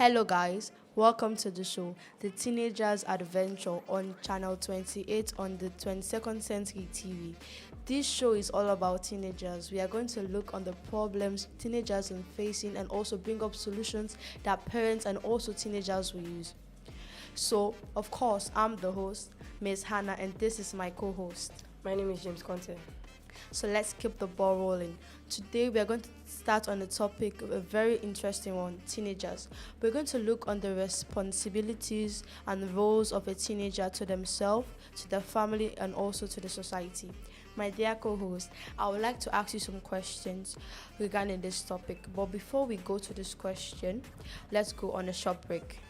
Hello, guys. Welcome to the show, The Teenager's Adventure, on Channel 28 on the 22nd Century TV. This show is all about teenagers. We are going to look on the problems teenagers are facing and also bring up solutions that parents and also teenagers will use. So, of course, I'm the host, Ms. Hannah, and this is my co-host. My name is James Conteh. So let's keep the ball rolling. Today we are going to start on the topic of a very interesting one, teenagers. We're going to look on the responsibilities and roles of a teenager to themselves, to their family, and also to the society. My dear co-host, I would like to ask you some questions regarding this topic. But before we go to this question, let's go on a short break.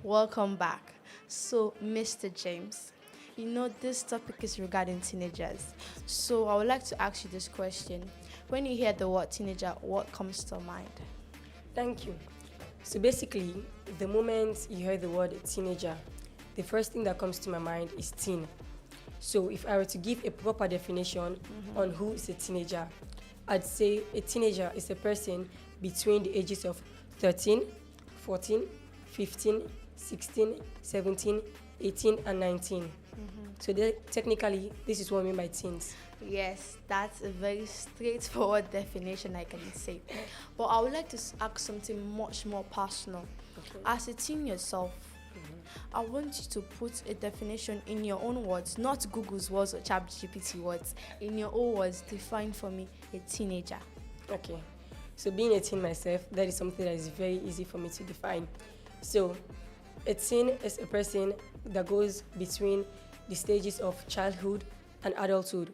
Welcome back. So, Mr. James, this topic is regarding teenagers. So, I would like to ask you this question. When you hear the word teenager, what comes to mind? Thank you. So basically, the moment you hear the word teenager, the first thing that comes to my mind is teen. So if I were to give a proper definition on who is a teenager, I'd say a teenager is a person between the ages of 13, 14, 15, 16, 17, 18, and 19. So technically, this is what I mean by teens. Yes, that's a very straightforward definition, I can say. But I would like to ask something much more personal. Okay. As a teen yourself, I want you to put a definition in your own words, not Google's words or ChatGPT words. In your own words, define for me a teenager. Okay. So being a teen myself, that is something that is very easy for me to define. So a teen is a person that goes between the stages of childhood and adulthood.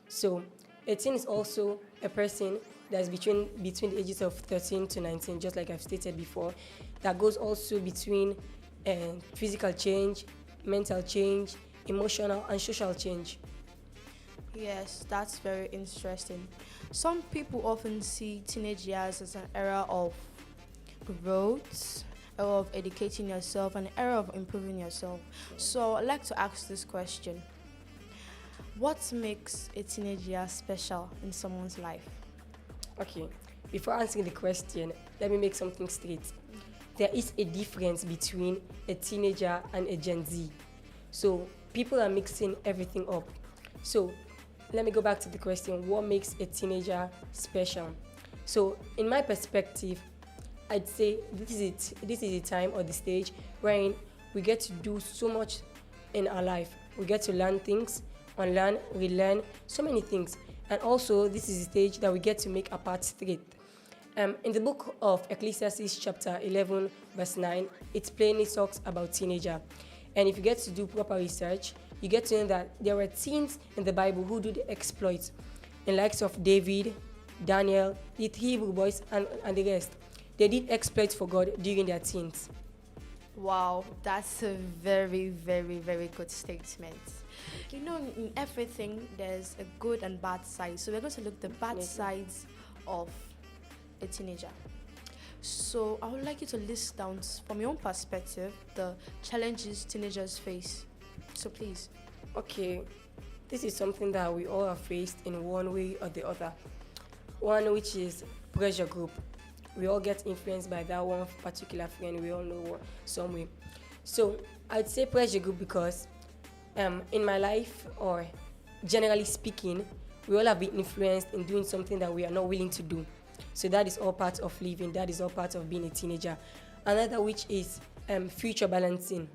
So a teen is also a person that's between the ages of 13 to 19, just like I've stated before, that goes also between physical change, mental change, emotional and social change. Yes, that's very interesting. Some people often see teenage years as an era of growth, era of educating yourself, an era of improving yourself. So I'd like to ask this question. What makes a teenage year special in someone's life? Okay, before answering the question, let me make something straight. There is a difference between a teenager and a Gen Z. So people are mixing everything up. So let me go back to the question, what makes a teenager special? So in my perspective, I'd say this is a time or the stage wherein we get to do so much in our life. We get to learn things, unlearn, relearn, so many things. And also, this is the stage that we get to make our path straight. In the book of Ecclesiastes chapter 11, verse 9, it plainly talks about teenager. And if you get to do proper research, you get to know that there were teens in the Bible who do the exploits, in likes of David, Daniel, the Hebrew boys, and the rest. They did exploits for God during their teens. Wow, that's a very, very, very good statement. In everything, there's a good and bad side. So we're going to look at the bad sides of a teenager. So I would like you to list down, from your own perspective, the challenges teenagers face. So please. Okay, this is something that we all have faced in one way or the other. One which is pressure group. We all get influenced by that one particular friend we all know some way. So I'd say pressure group because in my life, or generally speaking, we all have been influenced in doing something that we are not willing to do. So that is all part of living. That is all part of being a teenager. Another which is future balancing.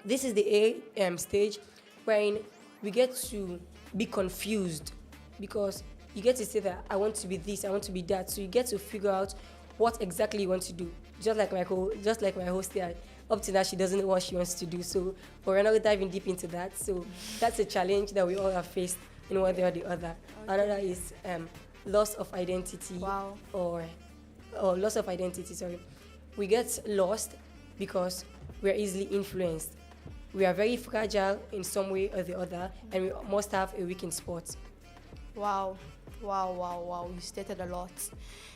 This is the stage wherein we get to be confused because you get to say that I want to be this, I want to be that. So you get to figure out what exactly you want to do. Just like my host here, up to now she doesn't know what she wants to do. So we're not diving deep into that. So that's a challenge that we all have faced in one way or the other. Okay. Another is loss of identity. Wow. Or loss of identity, sorry. We get lost because we are easily influenced. We are very fragile in some way or the other, and we must have a weak spot. Wow. You stated a lot.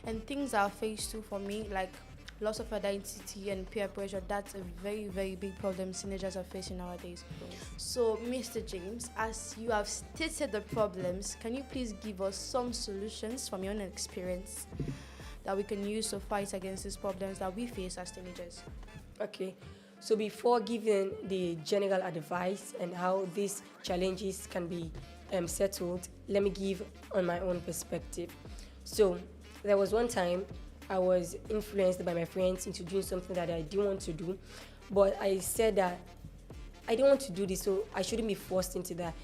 And things are faced too for me, like loss of identity and peer pressure. That's a very, very big problem teenagers are facing nowadays. So, Mr. James, as you have stated the problems, can you please give us some solutions from your own experience that we can use to fight against these problems that we face as teenagers? Okay. So before giving the general advice and how these challenges can be settled, let me give on my own perspective. So there was one time I was influenced by my friends into doing something that I didn't want to do, but I said that I didn't want to do this, so I shouldn't be forced into that.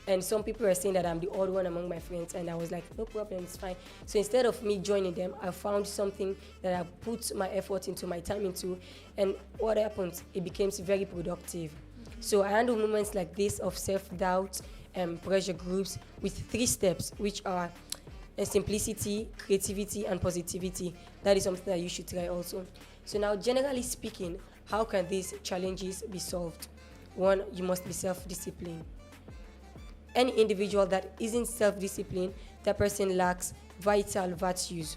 And some people were saying that I'm the odd one among my friends, and I was like, no problem, it's fine. So instead of me joining them, I found something that I put my effort into, my time into, and what happened? It became very productive. So I handle moments like this of self-doubt and pressure groups with 3 steps, which are simplicity, creativity, and positivity. That is something that you should try also. So now, generally speaking, how can these challenges be solved? 1, you must be self-disciplined. Any individual that isn't self-disciplined, that person lacks vital virtues.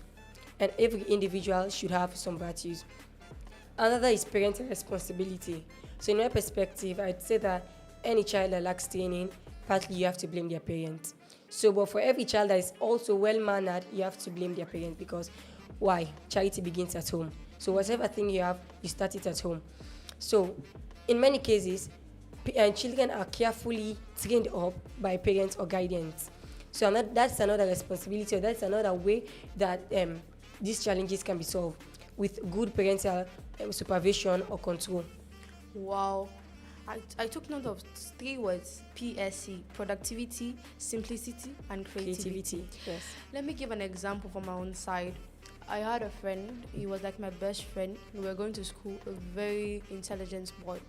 And every individual should have some virtues. Another is parental responsibility. So in my perspective, I'd say that any child that lacks training, partly you have to blame their parents. So, but for every child that is also well-mannered, you have to blame their parents because why? Charity begins at home. So whatever thing you have, you start it at home. So in many cases, children are carefully trained up by parents or guidance. So that's another responsibility, or that's another way that these challenges can be solved with good parental supervision or control. Wow. I took note of 3 words, PSC, productivity, simplicity, and creativity. Yes. Let me give an example from my own side. I had a friend, he was like my best friend. We were going to school, a very intelligent boy.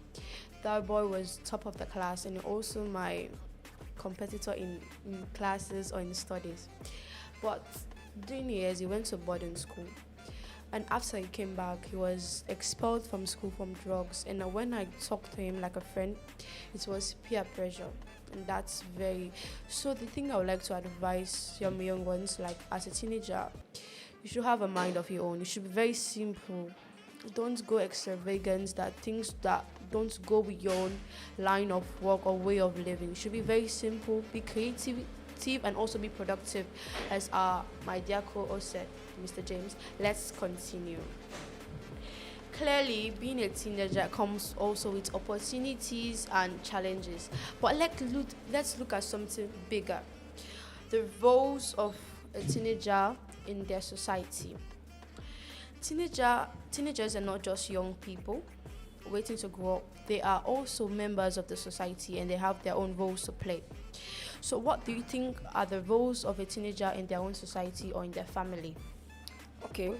That boy was top of the class and also my competitor in classes or in studies. But during the years, he went to boarding school. And after he came back, he was expelled from school from drugs. And when I talked to him like a friend, it was peer pressure. And that's very... So the thing I would like to advise young ones, like as a teenager, you should have a mind of your own. You should be very simple. Don't go extravagant, that things that don't go with your own line of work or way of living. You should be very simple, be creative, and also be productive, as my dear co-host said, Mr. James. Let's continue. Clearly, being a teenager comes also with opportunities and challenges. But let's look at something bigger. The roles of a teenager in their society. Teenagers are not just young people waiting to grow up. They are also members of the society and they have their own roles to play. So what do you think are the roles of a teenager in their own society or in their family? Okay,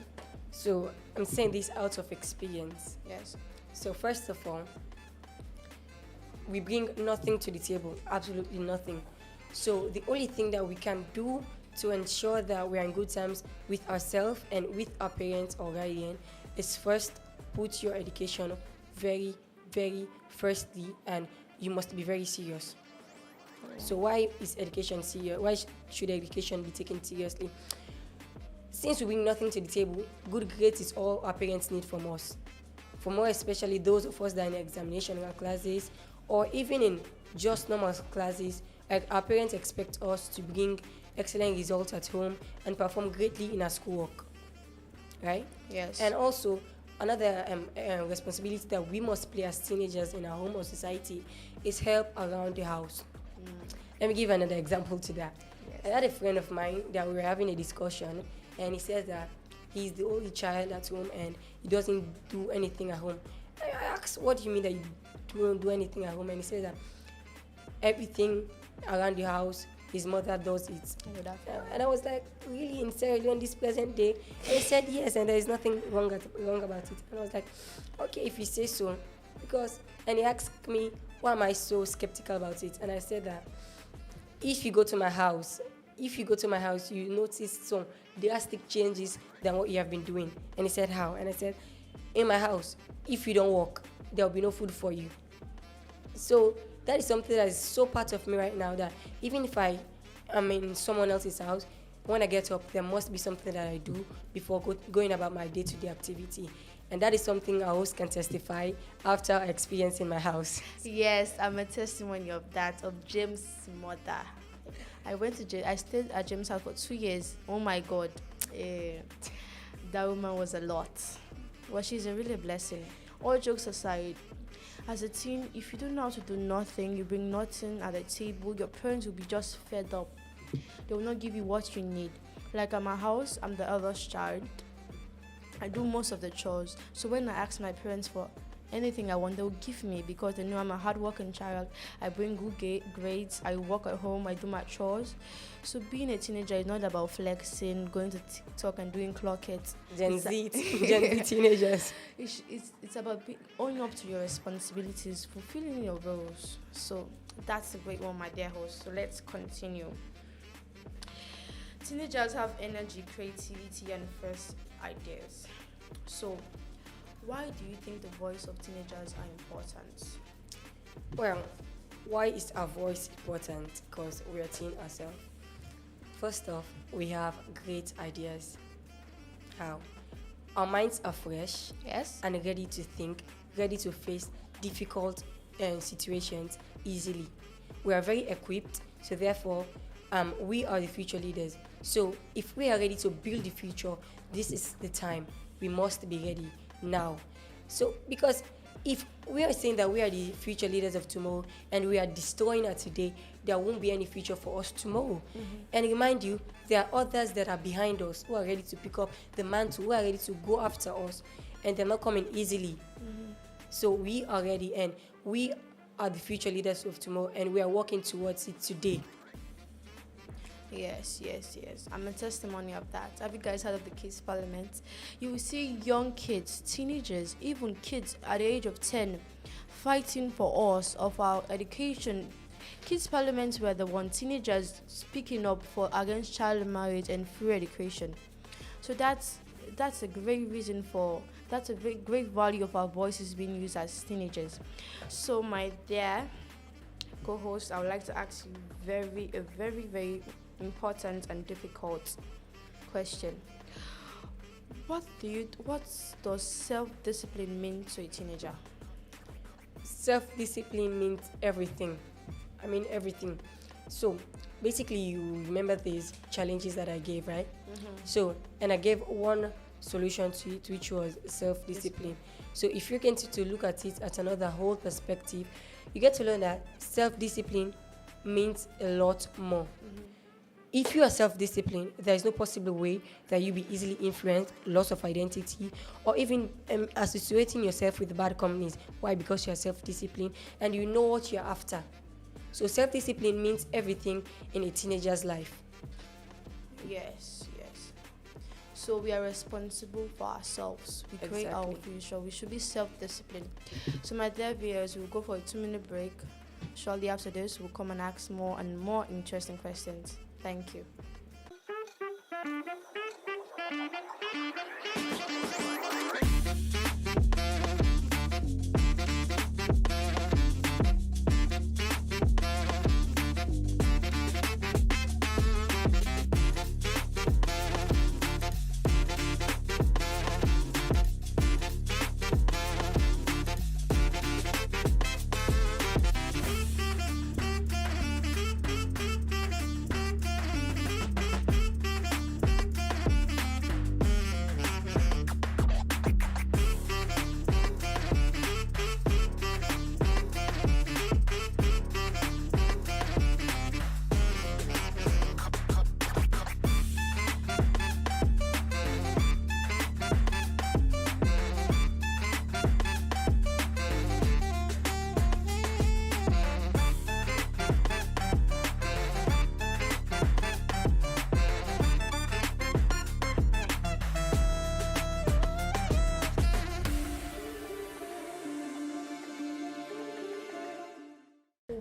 so I'm saying this out of experience. Yes. So first of all, we bring nothing to the table, absolutely nothing. So the only thing that we can do to ensure that we are in good terms with ourselves and with our parents or guardian is first put your education very, very firstly, and you must be very serious. So why is education serious? Why should education be taken seriously? Since we bring nothing to the table, good grades is all our parents need from us. For more especially those of us that are in examination classes or even in just normal classes, like our parents expect us to bring excellent results at home and perform greatly in our schoolwork, right? Yes. And also, another responsibility that we must play as teenagers in our home or society is help around the house. Let me give another example to that. Yes. I had a friend of mine that we were having a discussion, and he says that he's the only child at home and he doesn't do anything at home. I asked, what do you mean that you don't do anything at home? And he says that everything around the house, his mother does it. And I was like, really, sincerely, on this present day? And he said yes, and there is nothing wrong about it. And I was like, okay, if you say so. And he asked me, why am I so skeptical about it? And I said that if you go to my house, you notice some drastic changes than what you have been doing. And he said, how? And I said, in my house, if you don't work, there will be no food for you. So that is something that is so part of me right now, that even if I am in someone else's house, when I get up, there must be something that I do before going about my day-to-day activity. And that is something our host can testify after experience in my house. Yes, I'm a testimony of that, of James' mother. I stayed at James' house for 2 years. Oh my God. That woman was a lot. Well, she's a really blessing. All jokes aside, as a teen, if you don't know how to do nothing, you bring nothing at the table, your parents will be just fed up. They will not give you what you need. Like at my house, I'm the eldest child. I do most of the chores. So when I ask my parents for anything I want, they will give me, because they know I'm a hardworking child. I bring good grades. I work at home. I do my chores. So being a teenager is not about flexing, going to TikTok and doing clockets. Gen Z teenagers. It's about owning up to your responsibilities, fulfilling your roles. So that's a great one, my dear host. So let's continue. Teenagers have energy, creativity, and first ideas. So why do you think the voice of teenagers are important? Well, why is our voice important? Because we are teen ourselves. First off, we have great ideas. How? Our minds are fresh, Yes. and ready to think, ready to face difficult situations easily. We are very equipped, so therefore, we are the future leaders. So if we are ready to build the future, this is the time. We must be ready now. So because if we are saying that we are the future leaders of tomorrow and we are destroying our today, there won't be any future for us tomorrow. And remind you, there are others that are behind us who are ready to pick up the mantle, who are ready to go after us, and they're not coming easily. So we are ready, and we are the future leaders of tomorrow, and we are working towards it today. Yes. I'm a testimony of that. Have you guys heard of the Kids Parliament? You will see young kids, teenagers, even kids at the age of 10 fighting for us, of our education. Kids Parliament were the one, teenagers speaking up against child marriage and free education. So that's a great reason that's a great value of our voices being used as teenagers. So my dear co-host, I would like to ask you a very, very important and difficult question. What does self-discipline mean to a teenager? Self-discipline means everything. I mean everything. So basically, you remember these challenges that I gave, right? So, and I gave one solution to it, which was self-discipline. So if you continue to look at it at another whole perspective, you get to learn that self-discipline means a lot more. If you are self-disciplined, there is no possible way that you be easily influenced, loss of identity, or even associating yourself with bad companies. Why? Because you are self-disciplined and you know what you are after. So self-discipline means everything in a teenager's life. Yes. So we are responsible for ourselves. We create our future. We should be self-disciplined. So my dear viewers, we'll go for a 2-minute break. Shortly after this, we'll come and ask more and more interesting questions. Thank you.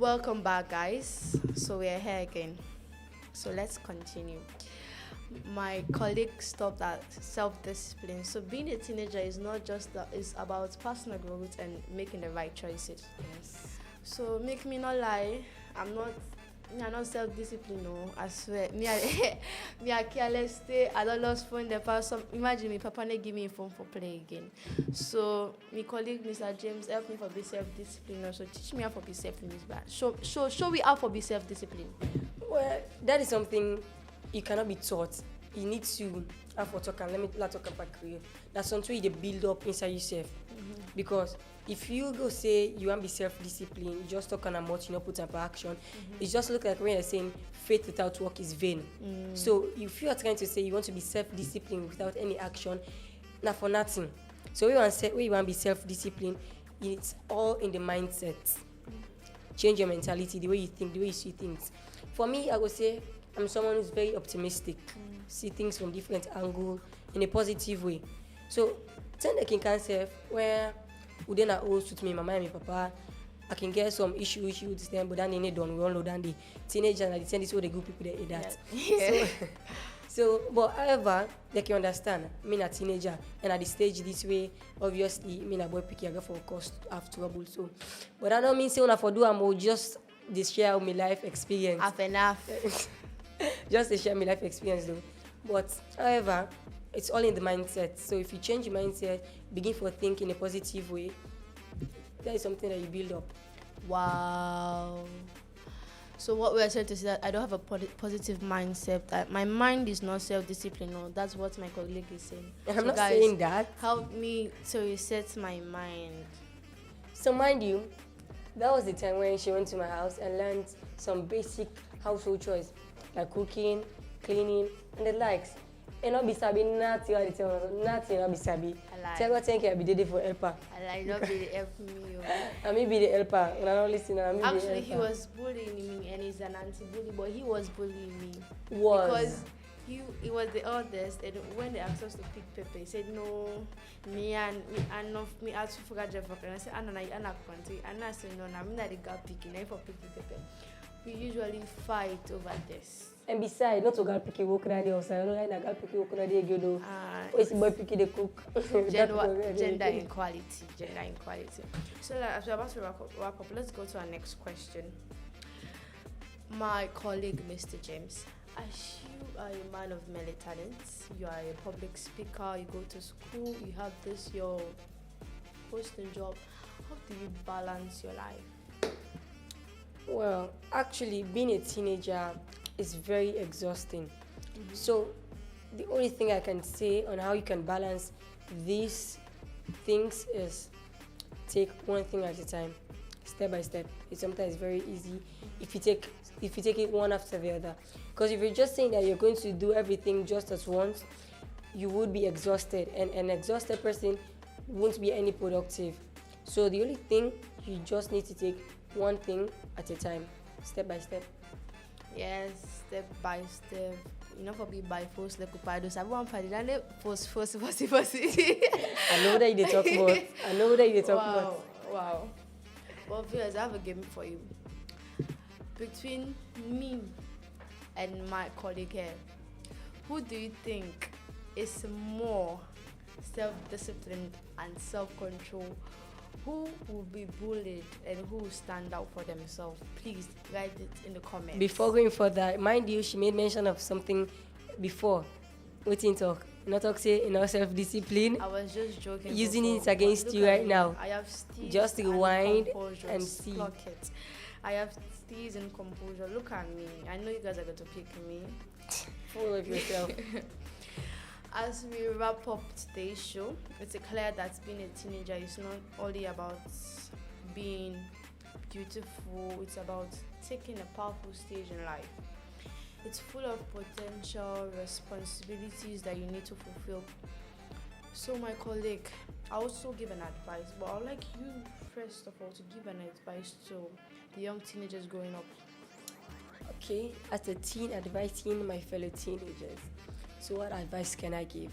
Welcome back, guys. So we're here again. So let's continue. My colleague stopped at self-discipline. So being a teenager is not just that; it's about personal growth and making the right choices. Yes. So make me not lie. I'm not self-disciplined. No, I swear. Me I careless stay. I don't lost phone the person. Imagine me, Papa ne give me a phone for play again. So my colleague Mr. James help me for be self-disciplined. Also teach me how to be self-disciplined. Show we how to be self-disciplined. Well, that is something you cannot be taught. You need to have for talk, and let's talk about career. That's something you build up inside yourself. Because if you go say you want to be self-disciplined, you just talk on a much, you not put up action. It just look like when you're saying faith without work is vain. So if you are trying to say you want to be self-disciplined without any action, not for nothing. So when you want to be self-disciplined, it's all in the mindset. Change your mentality, the way you think, the way you see things. For me, I would say I'm someone who's very optimistic, see things from different angles in a positive way. So, turn the king concept where we then are all suit me, my mama and my papa. I can get some issues with them, but then they don't. We all know that the teenagers and the tendency where the good people they that. Yeah. But however, they can understand. Me a teenager, and at the stage this way, obviously, me a boy picky I go for a course have trouble. So, but I don't mean say when I for do I'm just this share my life experience. Half enough. Just to share my life experience though. But however, it's all in the mindset. So if you change your mindset, begin for think in a positive way, that is something that you build up. Wow. So what we're trying to say that I don't have a positive mindset. That my mind is not self-disciplined. No, that's what my colleague is saying. I'm so not guys, saying that. help me to reset my mind. So mind you, that was the time when she went to my house and learned some basic household chores like cooking, cleaning, and the likes. And not be sabi nothing all the time. Nothing not be sabi. Tell her thank you I be there for helper. I like not be the help me. I may be the helper. When I don't listen, I may be the Actually, helper. he was bullying me, and he's an anti-bully, but he was bullying me Was. because he was the oldest, and when they asked us to pick pepper, he said no, me and me I to forget Jeff, and I said Anna country, and I said no, I'm not the guy picking, I for pick the pepper. We usually fight over this. And besides, not to girl picky work that day outside. I don't like that girl picky work that day again though. It's boy picky the cook. Gender inequality. So as we're about to wrap up, let's go to our next question. My colleague, Mr. James, as you are a man of many talents, you are a public speaker, you go to school, you have this your hosting job. How do you balance your life? Well, actually, being a teenager is very exhausting. So, the only thing I can say on how you can balance these things is take one thing at a time, step by step. It's sometimes very easy if you take it one after the other. Because if you're just saying that you're going to do everything just at once, you would be exhausted, and an exhausted person won't be any productive. So the only thing, you just need to take one thing at a time, step by step. Yes, step by step. You know, for be by force, like Kupado. So I want to do force. I know that you talk about. Wow. Well, viewers, I have a game for you. Between me and my colleague here, who do you think is more self-disciplined and self-control? Who will be bullied and who will stand out for themselves? Please write it in the comments. Before going further, mind you, she made mention of something before. What in talk? Not talk say in our self-discipline. I was just joking. Using before, it against but you look at right me. now. I have steez Just rewind composure. and see. Clock it. I have steez and composure. Look at me. I know you guys are going to pick me. Full of yourself. As we wrap up today's show, it's clear that being a teenager is not only about being beautiful, it's about taking a powerful stage in life. It's full of potential responsibilities that you need to fulfill. So my colleague, I also give an advice, but I'd like you first of all to give an advice to the young teenagers growing up. Okay, as a teen advising my fellow teenagers. So what advice can I give?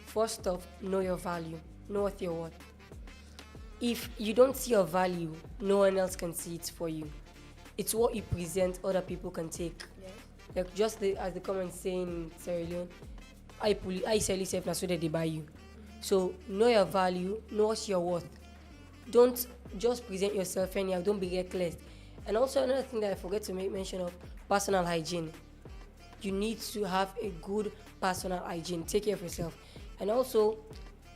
First off, know your value. Know what you're worth. If you don't see your value, no one else can see it for you. it's what you present other people can take. Yes. Like just as the comment saying in Sierra Leone, I sell yourself now so that they buy you. So know your value, know what's your worth. Don't just present yourself anyhow, don't be reckless. And also another thing that I forget to make mention of, personal hygiene. You need to have a good personal hygiene. Take care of yourself. And also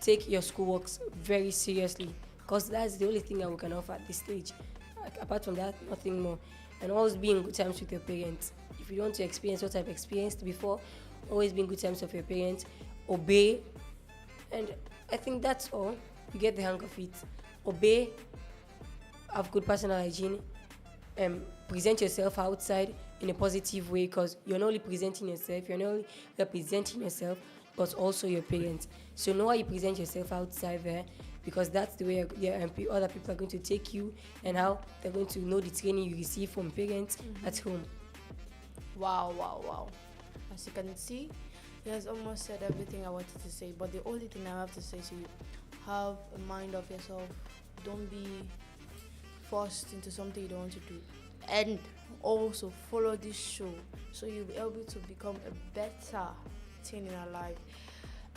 take your schoolworks very seriously, because that's the only thing that we can offer at this stage. Like, apart from that, nothing more. And always be in good terms with your parents. If you don't want to experience what I've experienced before, always be in good terms with your parents. Obey. And I think that's all. You get the hang of it. Obey. Have good personal hygiene. Present yourself outside in a positive way, because you're not only presenting yourself, you're not only representing yourself, but also your parents. So know how you present yourself outside there, because that's the way other people are going to take you, and how they're going to know the training you receive from parents at home. Wow. As you can see, he has almost said everything I wanted to say, but the only thing I have to say to you, have a mind of yourself. Don't be forced into something you don't want to do. And also follow this show so you'll be able to become a better teen in our life.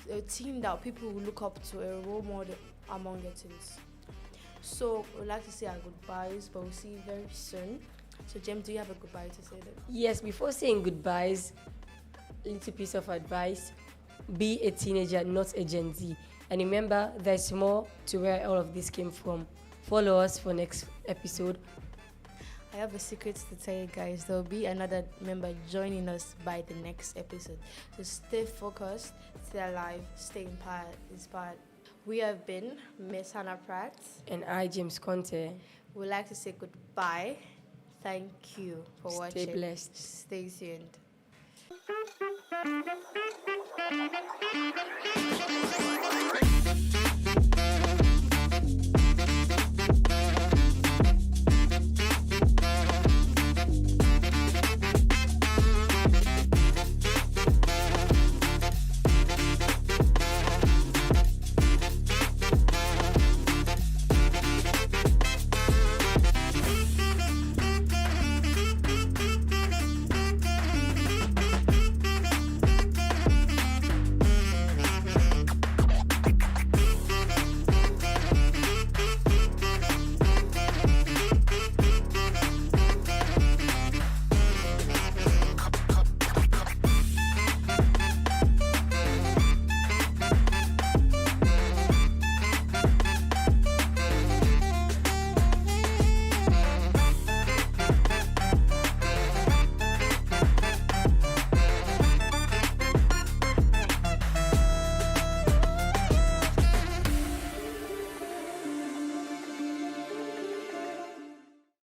A teen that people will look up to, a role model among your teens. So we'd like to say our goodbyes, but we'll see you very soon. So James, do you have a goodbye to say then? Yes, before saying goodbyes, little piece of advice: be a teenager, not a Gen Z. And remember, there's more to where all of this came from. Follow us for next episode. I have a secret to tell you guys. There will be another member joining us by the next episode. So stay focused, stay alive, stay inspired. We have been Miss Hannah Pratt. And I, James Conteh. We'd like to say goodbye. Thank you for watching. Stay blessed. Stay tuned.